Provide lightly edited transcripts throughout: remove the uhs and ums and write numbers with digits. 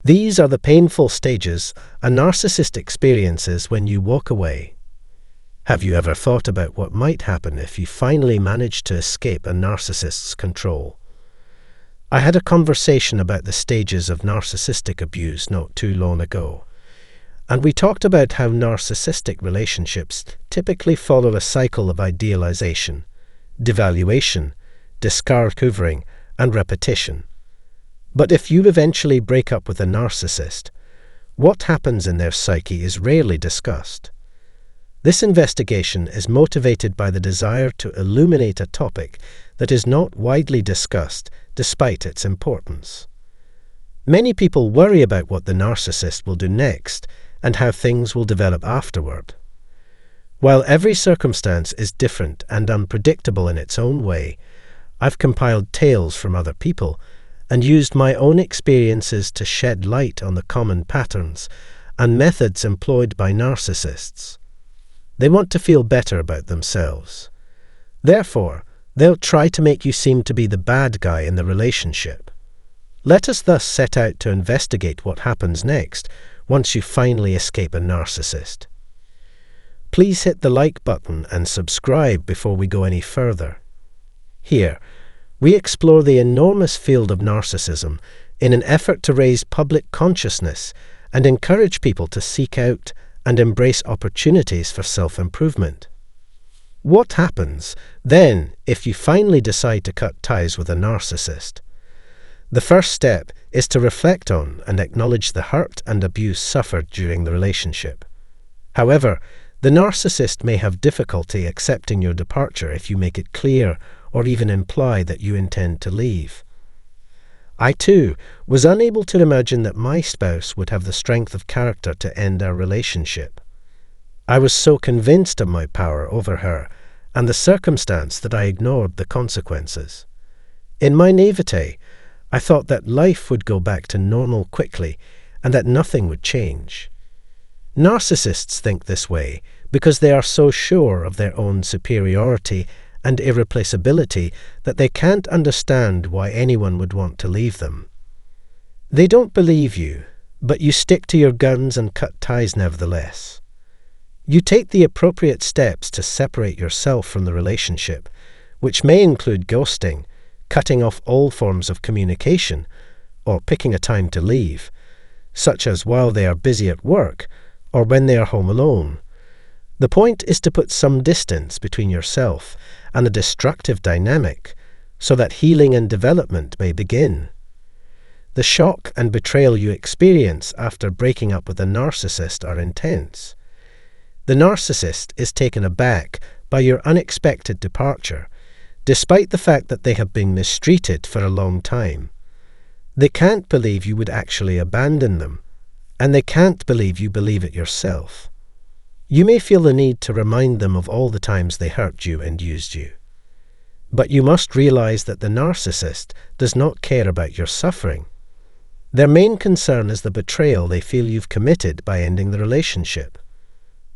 These are the painful stages a narcissist experiences when you walk away. Have you ever thought about what might happen if you finally managed to escape a narcissist's control? I had a conversation about the stages of narcissistic abuse not too long ago, and we talked about how narcissistic relationships typically follow a cycle of idealization, devaluation, discard hoovering, and repetition. But if you eventually break up with a narcissist, what happens in their psyche is rarely discussed. This investigation is motivated by the desire to illuminate a topic that is not widely discussed despite its importance. Many people worry about what the narcissist will do next and how things will develop afterward. While every circumstance is different and unpredictable in its own way, I've compiled tales from other people and used my own experiences to shed light on the common patterns and methods employed by narcissists. They want to feel better about themselves. Therefore, they'll try to make you seem to be the bad guy in the relationship. Let us thus set out to investigate what happens next once you finally escape a narcissist. Please hit the like button and subscribe before we go any further. Here, we explore the enormous field of narcissism in an effort to raise public consciousness and encourage people to seek out and embrace opportunities for self-improvement. What happens, then, if you finally decide to cut ties with a narcissist? The first step is to reflect on and acknowledge the hurt and abuse suffered during the relationship. However, the narcissist may have difficulty accepting your departure if you make it clear or even imply that you intend to leave. I, too, was unable to imagine that my spouse would have the strength of character to end our relationship. I was so convinced of my power over her and the circumstance that I ignored the consequences. In my naivete, I thought that life would go back to normal quickly and that nothing would change. Narcissists think this way because they are so sure of their own superiority and irreplaceability that they can't understand why anyone would want to leave them. They don't believe you, but you stick to your guns and cut ties nevertheless. You take the appropriate steps to separate yourself from the relationship, which may include ghosting, cutting off all forms of communication, or picking a time to leave, such as while they are busy at work or when they are home alone. The point is to put some distance between yourself and a destructive dynamic so that healing and development may begin. The shock and betrayal you experience after breaking up with a narcissist are intense. The narcissist is taken aback by your unexpected departure, despite the fact that they have been mistreated for a long time. They can't believe you would actually abandon them, and they can't believe you believe it yourself. You may feel the need to remind them of all the times they hurt you and used you. But you must realize that the narcissist does not care about your suffering. Their main concern is the betrayal they feel you've committed by ending the relationship.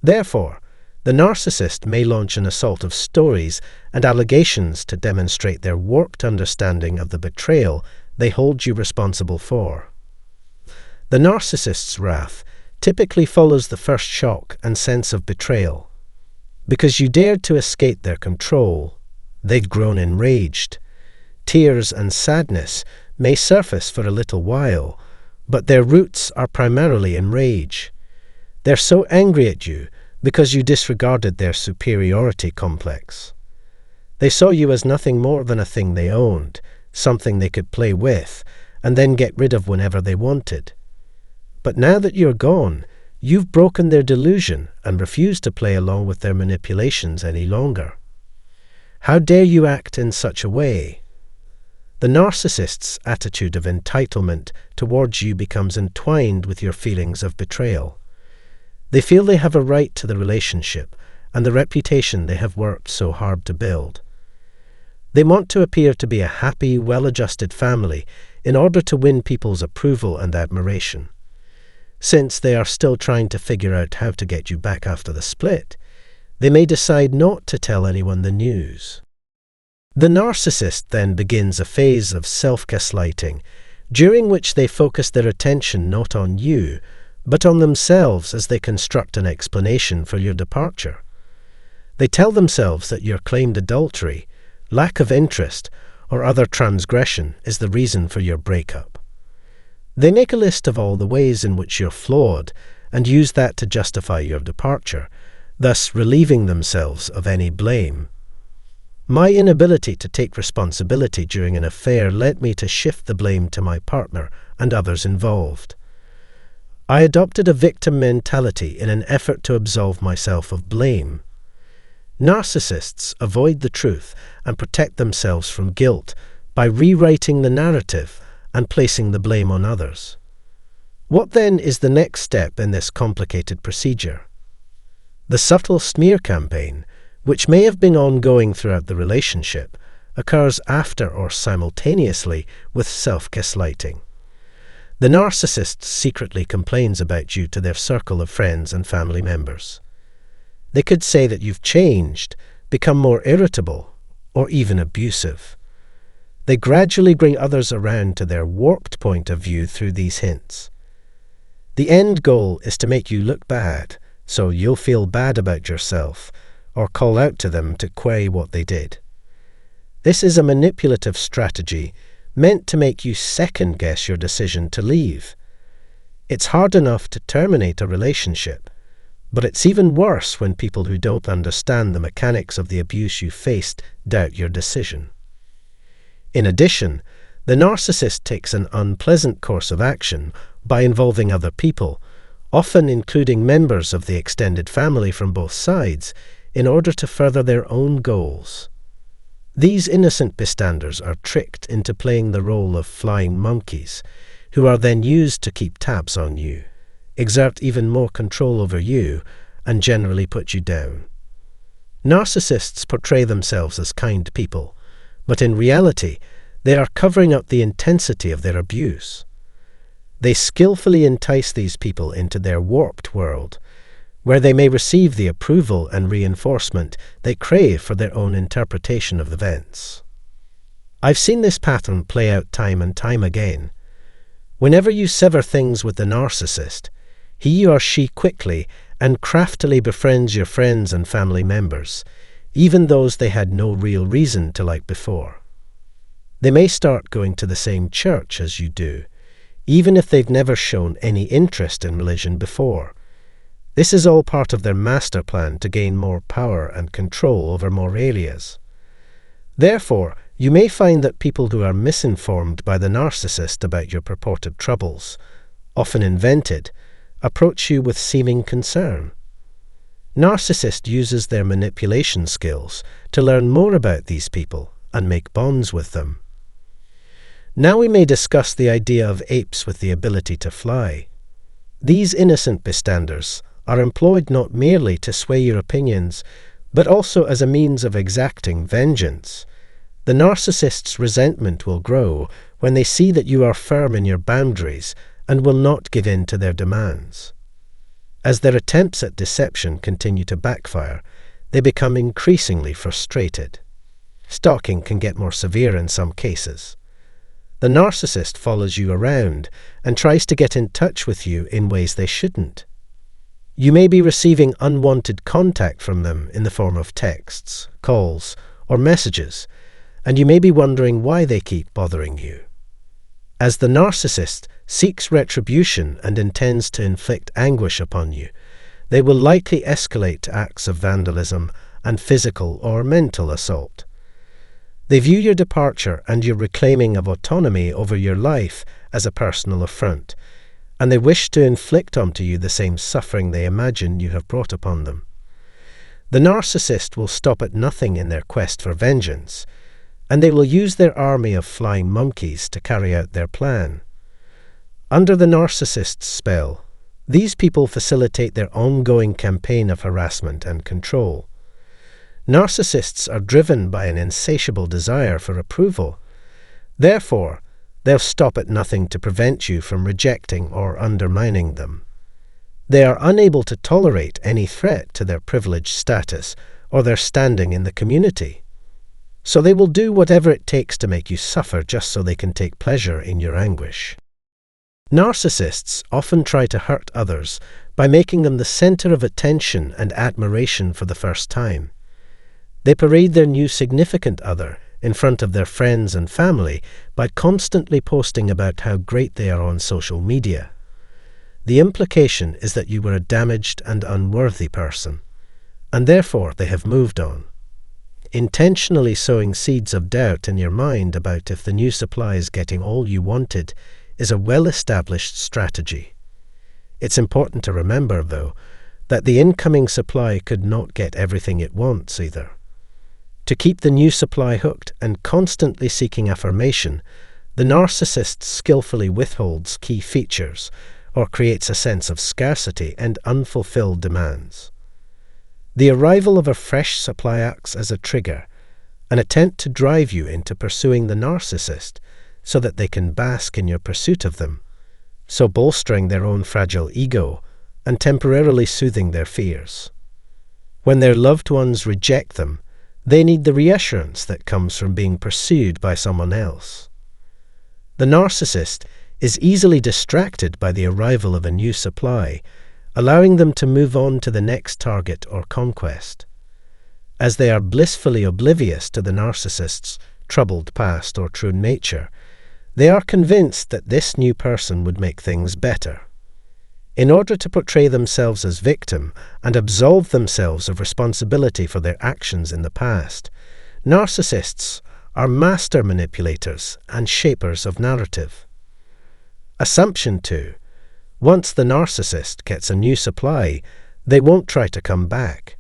Therefore, the narcissist may launch an assault of stories and allegations to demonstrate their warped understanding of the betrayal they hold you responsible for. The narcissist's wrath typically follows the first shock and sense of betrayal. Because you dared to escape their control, they've grown enraged. Tears and sadness may surface for a little while, but their roots are primarily in rage. They're so angry at you because you disregarded their superiority complex. They saw you as nothing more than a thing they owned, something they could play with, and then get rid of whenever they wanted. But now that you're gone, you've broken their delusion and refuse to play along with their manipulations any longer. How dare you act in such a way? The narcissist's attitude of entitlement towards you becomes entwined with your feelings of betrayal. They feel they have a right to the relationship and the reputation they have worked so hard to build. They want to appear to be a happy, well-adjusted family in order to win people's approval and admiration. Since they are still trying to figure out how to get you back after the split, they may decide not to tell anyone the news. The narcissist then begins a phase of self-gaslighting, during which they focus their attention not on you, but on themselves as they construct an explanation for your departure. They tell themselves that your claimed adultery, lack of interest, or other transgression is the reason for your breakup. They make a list of all the ways in which you're flawed and use that to justify your departure, thus relieving themselves of any blame. My inability to take responsibility during an affair led me to shift the blame to my partner and others involved. I adopted a victim mentality in an effort to absolve myself of blame. Narcissists avoid the truth and protect themselves from guilt by rewriting the narrative and placing the blame on others. What then is the next step in this complicated procedure? The subtle smear campaign, which may have been ongoing throughout the relationship, occurs after or simultaneously with self-gaslighting. The narcissist secretly complains about you to their circle of friends and family members. They could say that you've changed, become more irritable, or even abusive. They gradually bring others around to their warped point of view through these hints. The end goal is to make you look bad, so you'll feel bad about yourself, or call out to them to query what they did. This is a manipulative strategy meant to make you second-guess your decision to leave. It's hard enough to terminate a relationship, but it's even worse when people who don't understand the mechanics of the abuse you faced doubt your decision. In addition, the narcissist takes an unpleasant course of action by involving other people, often including members of the extended family from both sides, in order to further their own goals. These innocent bystanders are tricked into playing the role of flying monkeys, who are then used to keep tabs on you, exert even more control over you, and generally put you down. Narcissists portray themselves as kind people, but in reality, they are covering up the intensity of their abuse. They skillfully entice these people into their warped world, where they may receive the approval and reinforcement they crave for their own interpretation of events. I've seen this pattern play out time and time again. Whenever you sever things with the narcissist, he or she quickly and craftily befriends your friends and family members, even those they had no real reason to like before. They may start going to the same church as you do, even if they've never shown any interest in religion before. This is all part of their master plan to gain more power and control over more areas. Therefore, you may find that people who are misinformed by the narcissist about your purported troubles, often invented, approach you with seeming concern. Narcissist uses their manipulation skills to learn more about these people and make bonds with them. Now we may discuss the idea of apes with the ability to fly. These innocent bystanders are employed not merely to sway your opinions, but also as a means of exacting vengeance. The narcissist's resentment will grow when they see that you are firm in your boundaries and will not give in to their demands. As their attempts at deception continue to backfire, they become increasingly frustrated. Stalking can get more severe in some cases. The narcissist follows you around and tries to get in touch with you in ways they shouldn't. You may be receiving unwanted contact from them in the form of texts, calls, or messages, and you may be wondering why they keep bothering you. As the narcissist seeks retribution and intends to inflict anguish upon you, they will likely escalate to acts of vandalism and physical or mental assault. They view your departure and your reclaiming of autonomy over your life as a personal affront, and they wish to inflict onto you the same suffering they imagine you have brought upon them. The narcissist will stop at nothing in their quest for vengeance, and they will use their army of flying monkeys to carry out their plan. Under the narcissist's spell, these people facilitate their ongoing campaign of harassment and control. Narcissists are driven by an insatiable desire for approval. Therefore, they'll stop at nothing to prevent you from rejecting or undermining them. They are unable to tolerate any threat to their privileged status or their standing in the community. So they will do whatever it takes to make you suffer just so they can take pleasure in your anguish. Narcissists often try to hurt others by making them the center of attention and admiration for the first time. They parade their new significant other in front of their friends and family by constantly posting about how great they are on social media. The implication is that you were a damaged and unworthy person, and therefore they have moved on, intentionally sowing seeds of doubt in your mind about if the new supply is getting all you wanted is a well-established strategy. It's important to remember, though, that the incoming supply could not get everything it wants either. To keep the new supply hooked and constantly seeking affirmation, the narcissist skillfully withholds key features or creates a sense of scarcity and unfulfilled demands. The arrival of a fresh supply acts as a trigger, an attempt to drive you into pursuing the narcissist so that they can bask in your pursuit of them, so bolstering their own fragile ego and temporarily soothing their fears. When their loved ones reject them, they need the reassurance that comes from being pursued by someone else. The narcissist is easily distracted by the arrival of a new supply, allowing them to move on to the next target or conquest. As they are blissfully oblivious to the narcissist's troubled past or true nature, they are convinced that this new person would make things better. In order to portray themselves as victim and absolve themselves of responsibility for their actions in the past, narcissists are master manipulators and shapers of narrative. Assumption 2. Once the narcissist gets a new supply, they won't try to come back.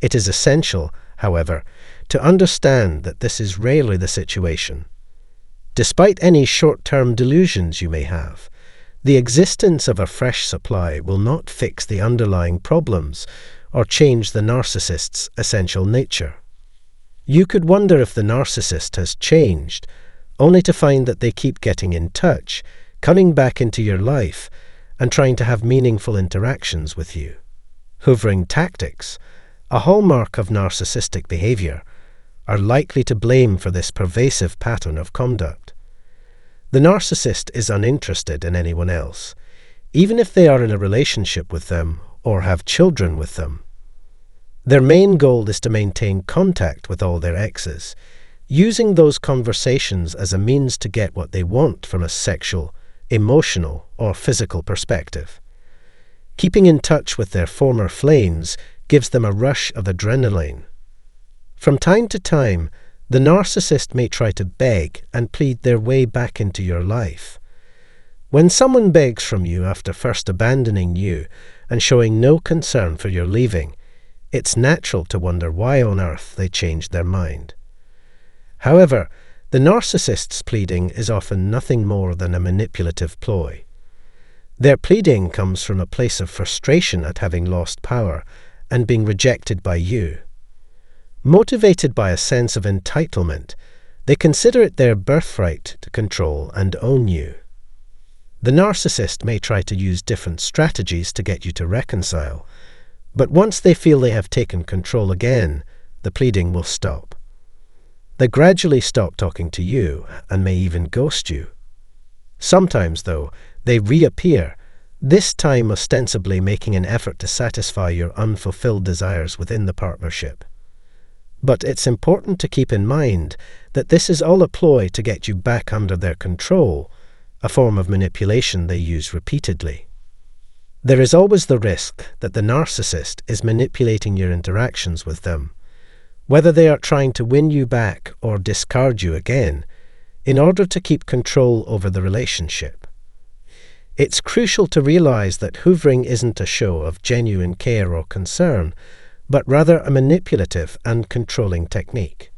It is essential, however, to understand that this is rarely the situation. Despite any short-term delusions you may have, the existence of a fresh supply will not fix the underlying problems or change the narcissist's essential nature. You could wonder if the narcissist has changed, only to find that they keep getting in touch, coming back into your life, and trying to have meaningful interactions with you. Hoovering tactics, a hallmark of narcissistic behavior, are likely to blame for this pervasive pattern of conduct. The narcissist is uninterested in anyone else, even if they are in a relationship with them or have children with them. Their main goal is to maintain contact with all their exes, using those conversations as a means to get what they want from a sexual, emotional, or physical perspective. Keeping in touch with their former flames gives them a rush of adrenaline. From time to time, the narcissist may try to beg and plead their way back into your life. When someone begs from you after first abandoning you and showing no concern for your leaving, it's natural to wonder why on earth they changed their mind. However, the narcissist's pleading is often nothing more than a manipulative ploy. Their pleading comes from a place of frustration at having lost power and being rejected by you. Motivated by a sense of entitlement, they consider it their birthright to control and own you. The narcissist may try to use different strategies to get you to reconcile, but once they feel they have taken control again, the pleading will stop. They gradually stop talking to you and may even ghost you. Sometimes, though, they reappear, this time ostensibly making an effort to satisfy your unfulfilled desires within the partnership. But it's important to keep in mind that this is all a ploy to get you back under their control, a form of manipulation they use repeatedly. There is always the risk that the narcissist is manipulating your interactions with them, whether they are trying to win you back or discard you again, in order to keep control over the relationship. It's crucial to realize that hoovering isn't a show of genuine care or concern, but rather a manipulative and controlling technique.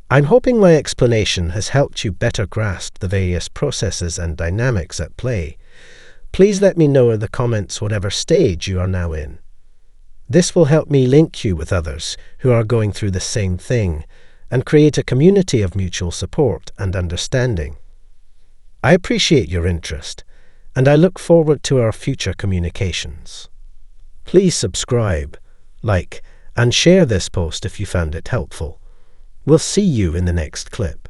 I'm hoping my explanation has helped you better grasp the various processes and dynamics at play. Please let me know in the comments whatever stage you are now in. This will help me link you with others who are going through the same thing and create a community of mutual support and understanding. I appreciate your interest, and I look forward to our future communications. Please subscribe, like, and share this post if you found it helpful. We'll see you in the next clip.